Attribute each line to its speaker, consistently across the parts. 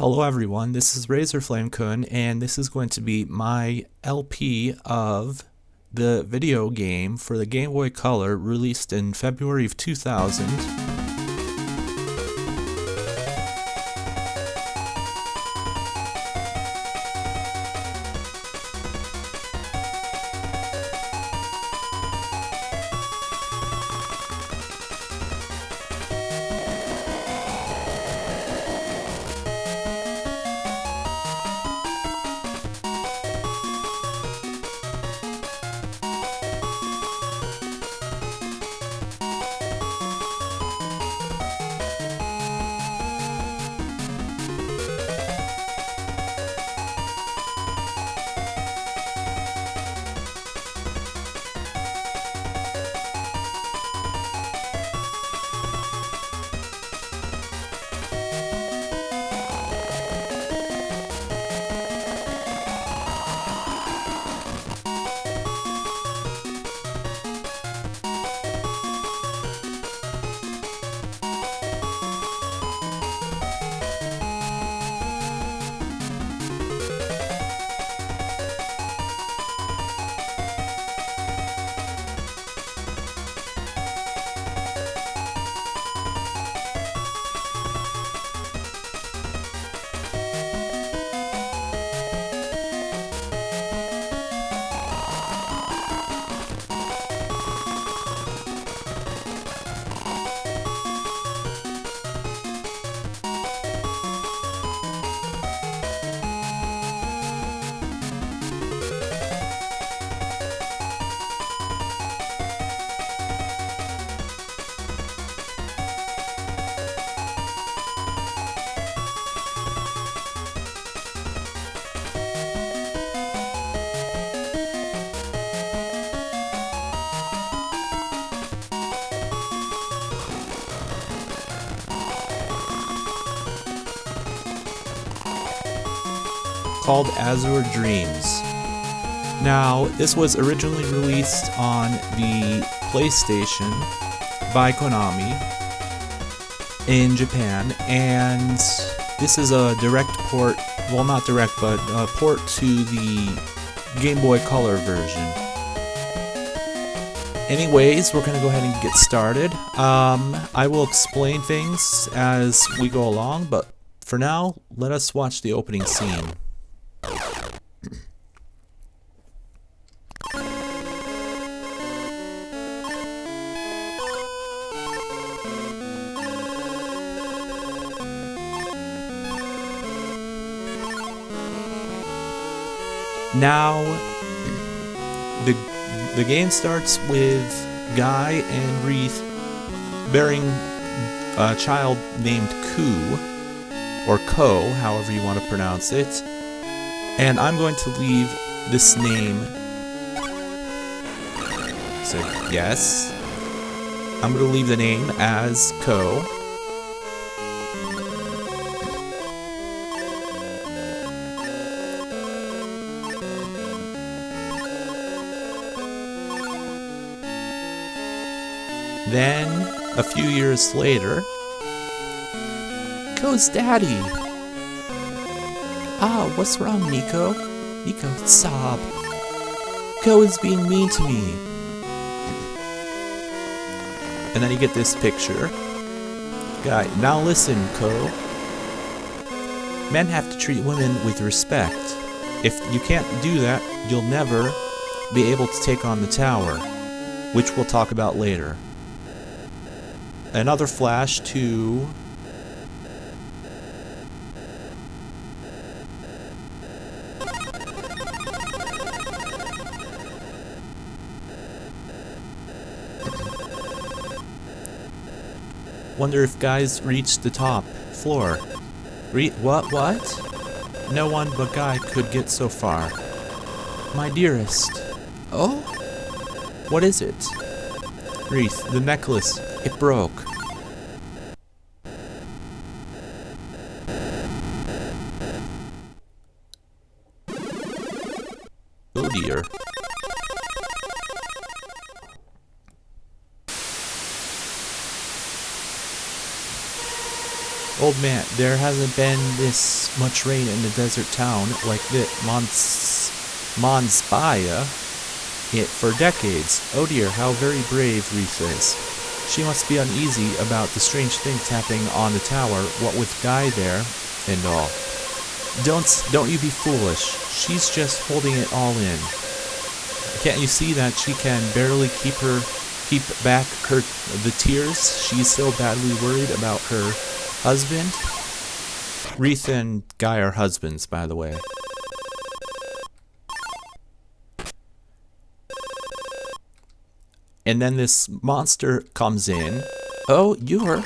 Speaker 1: Hello everyone, this is Razorflamekun, and this is going to be my LP of the video game for the Game Boy Color released in February of 2000. Called Azure Dreams. Now, this was originally released on the PlayStation by Konami in Japan, and this is a direct port, well not direct, but a port to the Game Boy Color version. Anyways, we're going to go ahead and get started. I will explain things as we go along, but for now, let us watch the opening scene. Now, the game starts with Guy and Wreath bearing a child named Ku, or Ko, however you want to pronounce it. And I'm going to leave this name. So, yes. I'm going to leave the name as Ko. Then, a few years later, Ko's daddy. Ah, what's wrong, Nico? Nico, sob. Ko is being mean to me. And then you get this picture. Guy, now listen, Ko. Men have to treat women with respect. If you can't do that, you'll never be able to take on the tower, which we'll talk about later. Another flash to wonder if guys reached the top floor. What? No one but Guy could get so far. My dearest. Oh? What is it? Wreath, the necklace. It broke. Oh dear. Old man, there hasn't been this much rain in the desert town like this Monspaya for decades. Oh dear, how very brave Reef is. She must be uneasy about the strange things happening on the tower, what with Guy there and all. Don't you be foolish. She's just holding it all in. Can't you see that she can barely keep back the tears? She's so badly worried about her husband. Wreath and Guy are husbands, by the way. And then this monster comes in. Oh, you're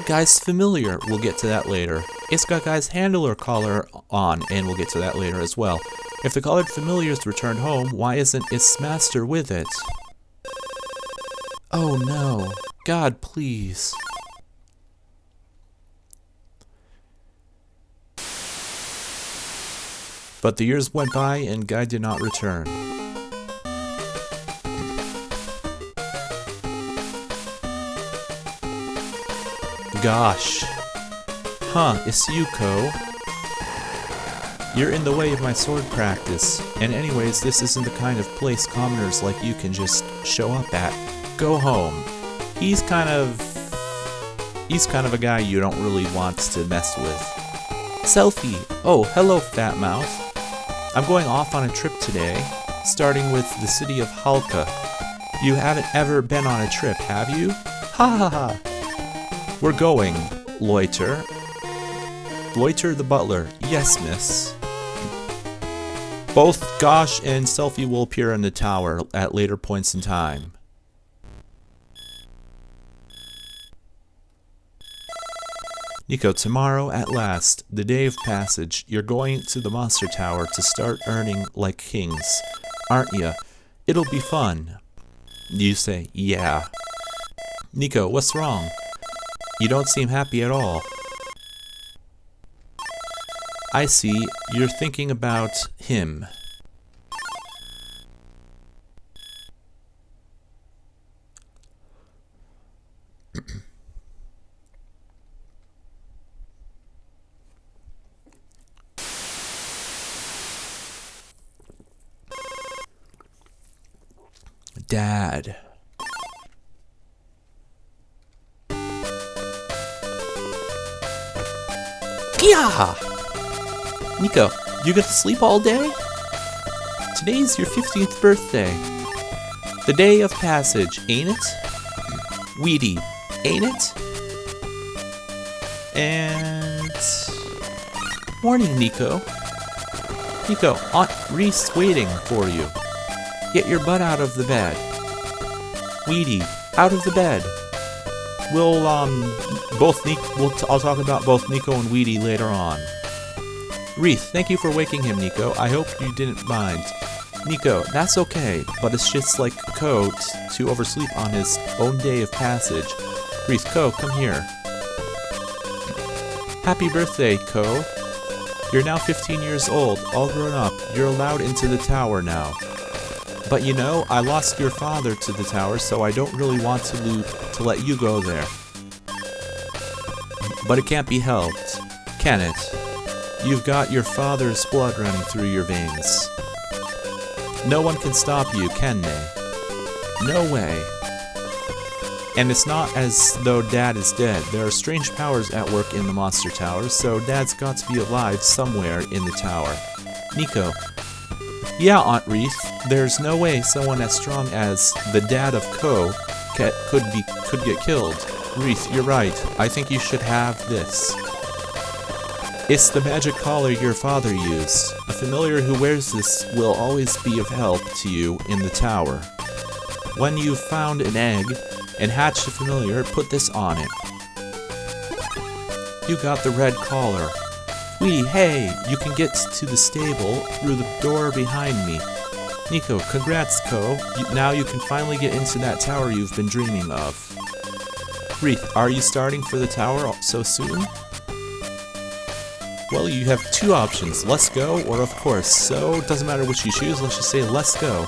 Speaker 1: Guy's familiar. We'll get to that later. It's got Guy's handler collar on, and we'll get to that later as well. If the collared familiar's returned home, why isn't its master with it? Oh no. God, please. But the years went by and Guy did not return. Gosh. Huh, it's you, Ko. You're in the way of my sword practice. And anyways, this isn't the kind of place commoners like you can just show up at. Go home. He's kind of a guy you don't really want to mess with. Selfie. Oh, hello, fat mouth. I'm going off on a trip today, starting with the city of Halka. You haven't ever been on a trip, have you? Ha ha ha. We're going, Loiter. Loiter the butler. Yes, miss. Both Gosh and Selfie will appear in the tower at later points in time. Nico, tomorrow at last, the day of passage, you're going to the monster tower to start earning like kings, aren't ya? It'll be fun. You say, yeah. Nico, what's wrong? You don't seem happy at all. I see, you're thinking about him. Dad. Yeah! Nico, you get to sleep all day? Today's your 15th birthday. The day of passage, ain't it? Weedy, ain't it? And... Morning, Nico. Nico, Aunt Reese waiting for you. Get your butt out of the bed. Weedy, out of the bed. I'll talk about both Nico and Weedy later on. Wreath, thank you for waking him, Nico. I hope you didn't mind. Nico, that's okay, but it's just like Ko to oversleep on his own day of passage. Wreath, Ko, come here. Happy birthday, Ko. You're now 15 years old, all grown up. You're allowed into the tower now. But you know, I lost your father to the tower, so I don't really want to let you go there. But it can't be helped, can it? You've got your father's blood running through your veins. No one can stop you, can they? No way. And it's not as though Dad is dead. There are strange powers at work in the monster tower, so Dad's got to be alive somewhere in the tower. Nico. Yeah, Aunt Wreath, there's no way someone as strong as the dad of Ko could get killed. Wreath, you're right. I think you should have this. It's the magic collar your father used. A familiar who wears this will always be of help to you in the tower. When you've found an egg and hatched a familiar, put this on it. You got the red collar. Hey, you can get to the stable through the door behind me. Nico, congrats, Ko. Now you can finally get into that tower you've been dreaming of. Wreath, are you starting for the tower so soon? Well, you have two options, let's go or of course, so it doesn't matter which you choose, let's just say let's go.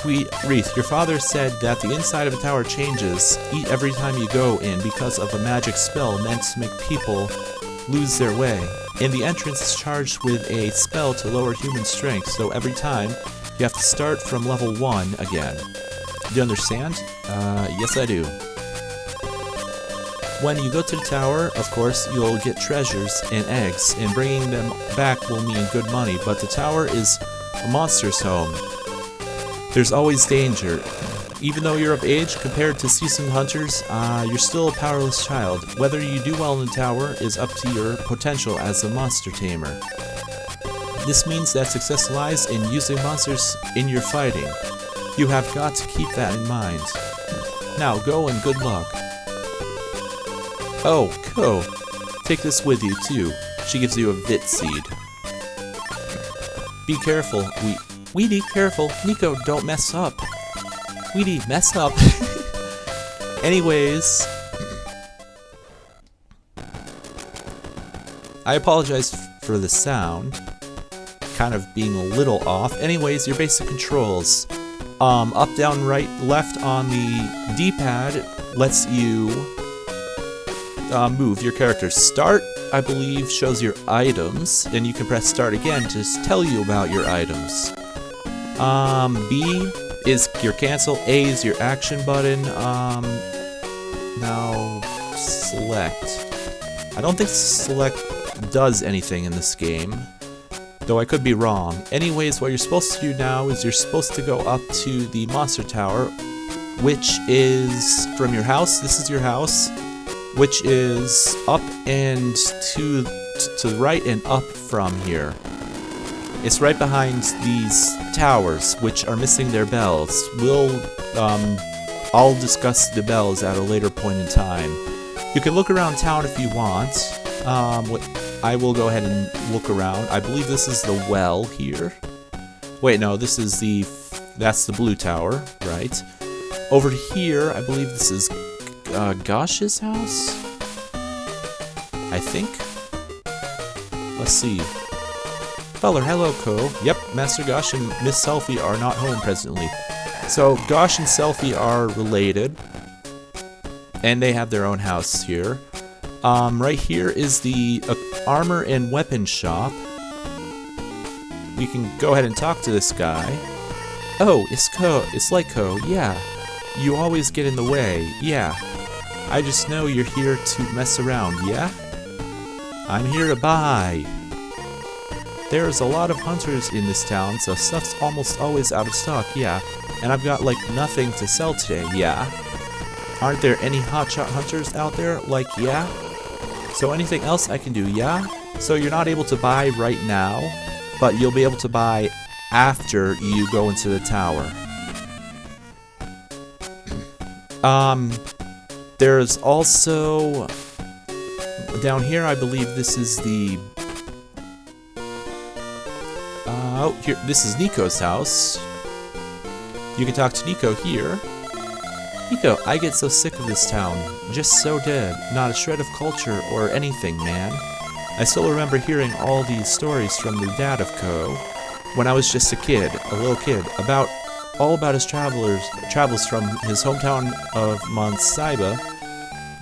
Speaker 1: Wreath, your father said that the inside of a tower changes every time you go in because of a magic spell meant to make people lose their way. And the entrance is charged with a spell to lower human strength, so every time you have to start from level 1 again. Do you understand? Yes I do. When you go to the tower, of course, you'll get treasures and eggs, and bringing them back will mean good money, but the tower is a monster's home. There's always danger. Even though you're of age, compared to seasoned hunters, you're still a powerless child. Whether you do well in the tower is up to your potential as a monster tamer. This means that success lies in using monsters in your fighting. You have got to keep that in mind. Now go and good luck. Oh, Ko, take this with you too. She gives you a Vit seed. Be careful, Weedy, careful. Nico, don't mess up. Weedy, mess up. Anyways, I apologize for the sound. Kind of being a little off. Anyways, your basic controls. Up, down, right, left on the D-pad lets you move your character. Start, I believe, shows your items, and you can press start again to tell you about your items. B is your cancel, A is your action button, now select. I don't think select does anything in this game, though I could be wrong. Anyways, what you're supposed to do now is you're supposed to go up to the monster tower, which is from your house. This is your house, which is up and to the right and up from here. It's right behind these towers, which are missing their bells. I'll discuss the bells at a later point in time. You can look around town if you want. I will go ahead and look around. I believe this is the well here. Wait, no, that's the blue tower, right? Over here, I believe this is Gosh's house? I think? Let's see. Feller, hello, Ko. Yep, Master Gosh and Miss Selfie are not home presently. So, Gosh and Selfie are related, and they have their own house here. Right here is the armor and weapon shop. We can go ahead and talk to this guy. Oh, it's Ko. It's like Ko, yeah. You always get in the way, yeah. I just know you're here to mess around, yeah? I'm here to buy. There's a lot of hunters in this town, so stuff's almost always out of stock, yeah. And I've got, like, nothing to sell today, yeah. Aren't there any hotshot hunters out there, like, yeah? So anything else I can do, yeah? So you're not able to buy right now, but you'll be able to buy after you go into the tower. There's also... down here, I believe this is the... here, this is Nico's house. You can talk to Nico here. Nico, I get so sick of this town. Just so dead. Not a shred of culture or anything, man. I still remember hearing all these stories from the dad of Ko when I was just a little kid, all about his travels from his hometown of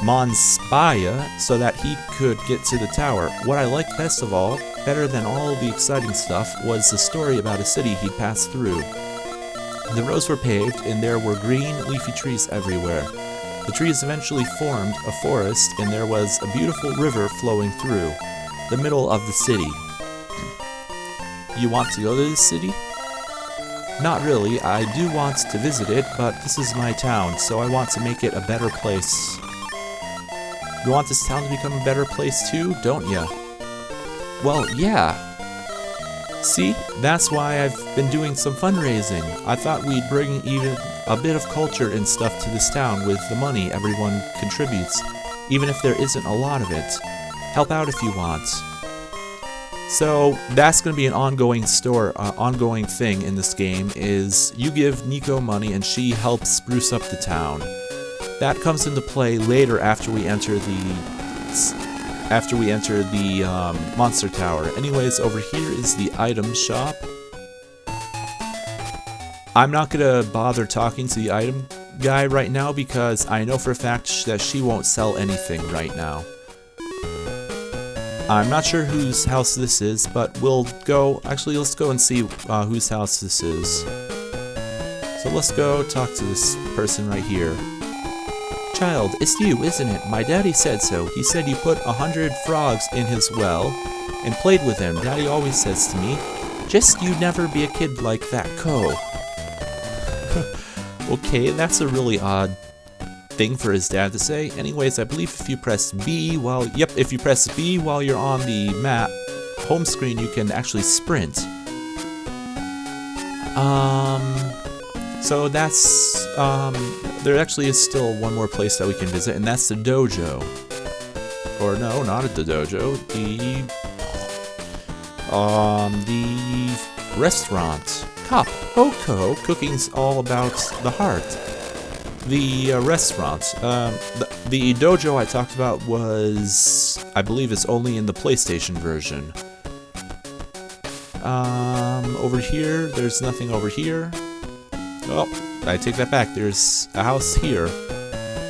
Speaker 1: Monspaya, so that he could get to the tower. What I liked best of all, better than all the exciting stuff, was the story about a city he'd passed through. The roads were paved, and there were green, leafy trees everywhere. The trees eventually formed a forest, and there was a beautiful river flowing through the middle of the city. You want to go to this city? Not really. I do want to visit it, but this is my town, so I want to make it a better place. You want this town to become a better place too, don't ya? Well, yeah. See, that's why I've been doing some fundraising. I thought we'd bring even a bit of culture and stuff to this town with the money everyone contributes, even if there isn't a lot of it. Help out if you want. So that's going to be an ongoing thing in this game, is you give Nico money and she helps spruce up the town. That comes into play later after we enter the monster tower. Anyways, over here is the item shop. I'm not gonna bother talking to the item guy right now because I know for a fact that she won't sell anything right now. I'm not sure whose house this is, but we'll go, actually let's go and see whose house this is. So let's go talk to this person right here. Child, it's you, isn't it? My daddy said so. He said you put 100 frogs in his well and played with them. Daddy always says to me, just you never be a kid like that, Ko. Okay, that's a really odd thing for his dad to say. Anyways, I believe if you press B while, if you press B while you're on the map, home screen, you can actually sprint. So that's, there actually is still one more place that we can visit, and that's the dojo. Or no, not at the dojo, the restaurant. Cop, Hoko, cooking's all about the heart. The restaurant, the dojo I talked about was, I believe it's only in the PlayStation version. Over here, there's nothing over here. Oh, I take that back, there's a house here.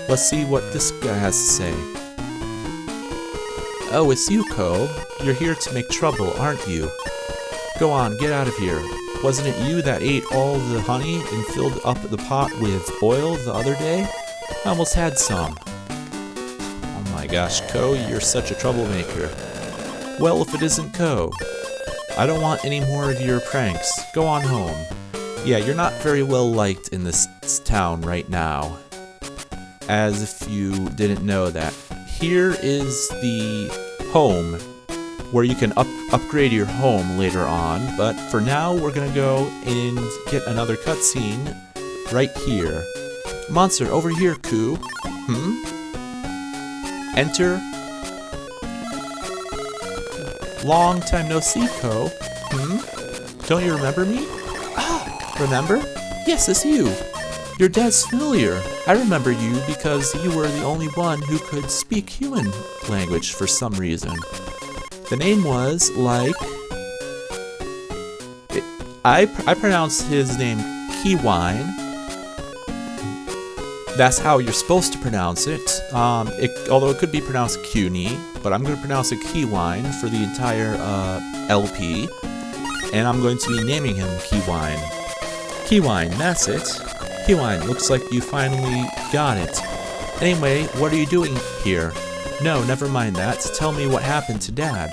Speaker 1: Let's see what this guy has to say. Oh, it's you, Ko. You're here to make trouble, aren't you? Go on, get out of here. Wasn't it you that ate all the honey and filled up the pot with oil the other day? I almost had some. Oh my gosh, Ko, you're such a troublemaker. Well, if it isn't Ko. I don't want any more of your pranks. Go on home. Yeah, you're not very well liked in this town right now. As if you didn't know that. Here is the home where you can upgrade your home later on, but for now we're gonna go and get another cutscene right here. Monster, over here, Ku. Enter. Long time no see, Ko. Don't you remember me? Ah, remember? Yes, it's you. Your dad's familiar. I remember you because you were the only one who could speak human language for some reason. The name was, like... I pronounced his name Kiwine. That's how you're supposed to pronounce it. Although it could be pronounced Kuni, but I'm going to pronounce it Kiwine for the entire LP. And I'm going to be naming him Kiwine. Kiwine, that's it. Kiwine, looks like you finally got it. Anyway, what are you doing here? No, never mind that. Tell me what happened to Dad.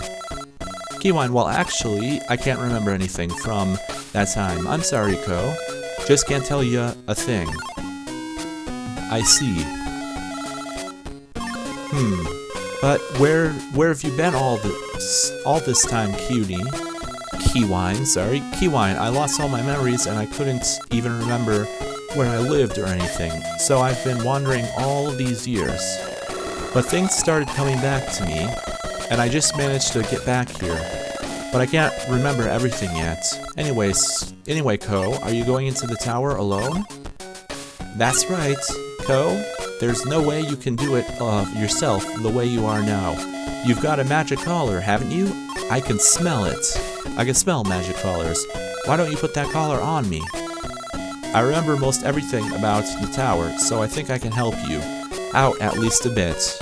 Speaker 1: Kiwine, well actually, I can't remember anything from that time. I'm sorry, Ko. Just can't tell you a thing. I see. But where have you been all this time, Kiwine, sorry. Kiwine, I lost all my memories and I couldn't even remember where I lived or anything, so I've been wandering all these years. But things started coming back to me, and I just managed to get back here. But I can't remember everything yet. Anyway, Ko, are you going into the tower alone? That's right, Ko. There's no way you can do it yourself the way you are now. You've got a magic collar, haven't you? I can smell it. I can smell magic collars. Why don't you put that collar on me? I remember most everything about the tower, so I think I can help you. Out at least a bit.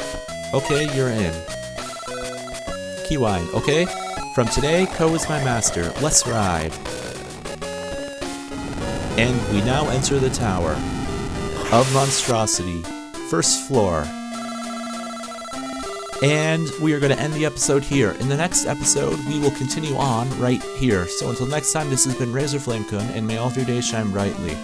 Speaker 1: Okay, you're in. Kiwine, okay? From today, Ko is my master. Let's ride. And we now enter the tower of monstrosity. First floor. And we are going to end the episode here. In the next episode, we will continue on right here. So until next time, this has been Razorflamekun, and may all of your days shine brightly.